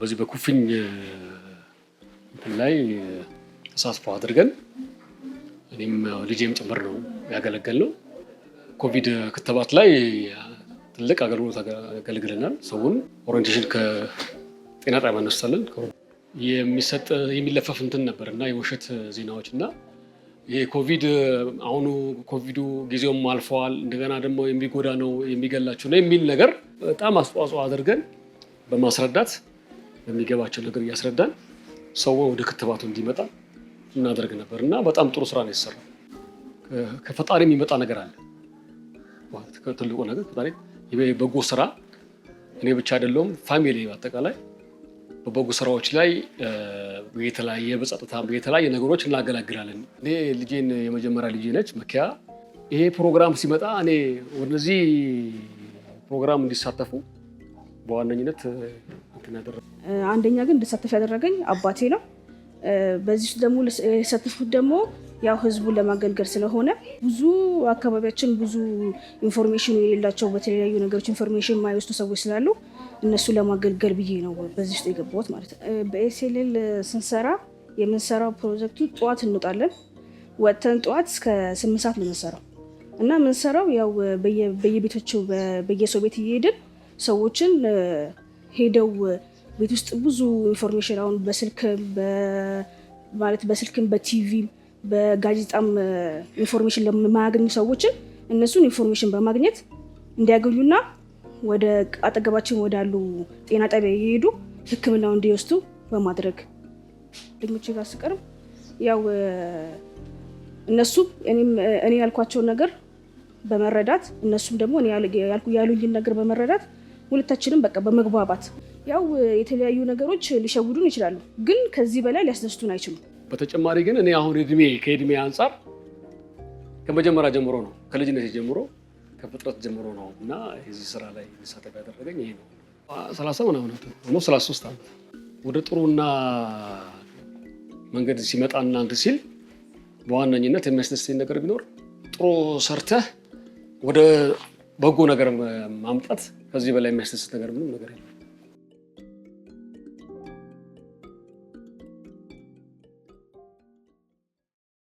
በዚህ በኩፍኝ ላይ ተሳትፎ አድርገን እኔም ልጄም ጭምር ነው ያገለገልነው። ኮቪድ ክትባት ላይ ትልቅ አገልግሎት አገልግለናል። ሰውን ኦሪንቴሽን ከጤና ጣቢያ እናነሳለን። የሚለፈፍ እንትን ነበርና የውሸት ዜናዎችና ይሄ ኮቪድ አሁኑ ኮቪዱ ጊዜውም አልፈዋል እንደገና ደግሞ የሚጎዳ ነው የሚገላችሁ ነው የሚል ነገር በጣም አስተዋጽኦ አድርገን በማስረዳት በሚገባቸው ነገር እያስረዳን ሰው ወደ ክትባቱ እንዲመጣ እናደርግ ነበርና በጣም ጥሩ ስራ ነው የተሰራው። ከፈጣሪ የሚመጣ ነገር አለ። ትልቁ ነገር ፈጣሪ በጎ ስራ እኔ ብቻ አይደለሁም ፋሚሊ በአጠቃላይ በበጎ ስራዎች ላይ የተለያየ በጸጥታ የተለያየ ነገሮች እናገለግላለን። እኔ ልጄን የመጀመሪያ ልጄ ነች መኪያ። ይሄ ፕሮግራም ሲመጣ እኔ ወደዚህ ፕሮግራም እንዲሳተፉ በዋነኝነት አንደኛ ግን እንድሳተፍ ያደረገኝ አባቴ ነው። በዚህ ውስጥ ደግሞ የሳተፍኩት ደግሞ ያው ህዝቡን ለማገልገል ስለሆነ ብዙ አካባቢያችን ብዙ ኢንፎርሜሽን የሌላቸው በተለያዩ ነገሮች ኢንፎርሜሽን የማይወስዱ ሰዎች ስላሉ እነሱ ለማገልገል ብዬ ነው በዚህ ውስጥ የገባሁት ማለት ነው። በኤስኤልኤል ስንሰራ የምንሰራው ፕሮጀክቱ ጠዋት እንወጣለን። ወጥተን ጠዋት እስከ 8 ሰዓት ነው የምንሰራው እና የምንሰራው ያው በየቤቶቹ በየሰው ቤት እየሄድን ሰዎችን ሄደው ቤት ውስጥ ብዙ ኢንፎርሜሽን አሁን በስልክም በቲቪም በጋዜጣም ኢንፎርሜሽን ለማያገኙ ሰዎችን እነሱን ኢንፎርሜሽን በማግኘት እንዲያገኙና ወደ አጠገባችን ወዳሉ ጤና ጣቢያ እየሄዱ ሕክምናውን እንዲወስዱ በማድረግ ልጆች ጋር ስቀርብ ያው እነሱ እኔ ያልኳቸውን ነገር በመረዳት እነሱም ደግሞ እኔ ያሉኝን ነገር በመረዳት ሁለታችንም በቃ በመግባባት ያው የተለያዩ ነገሮች ሊሸውዱን ይችላሉ፣ ግን ከዚህ በላይ ሊያስደስቱን አይችሉም። በተጨማሪ ግን እኔ አሁን ከእድሜ አንጻር ከመጀመሪያ ጀምሮ ነው ከልጅነት ጀምሮ ከፍጥረት ጀምሮ ነው እና እዚህ ስራ ላይ ተሳተፍ ያደረገኝ ይሄ ነው። 30 ምናምን ነው 33 ዓመት ወደ ጥሩና መንገድ ሲመጣና እንትን ሲል በዋነኝነት የሚያስደስተኝ ነገር ቢኖር ጥሩ ሰርተህ ወደ በጎ ነገር ማምጣት ከዚህ በላይ የሚያስደስት ነገር ምንም ነገር የለም።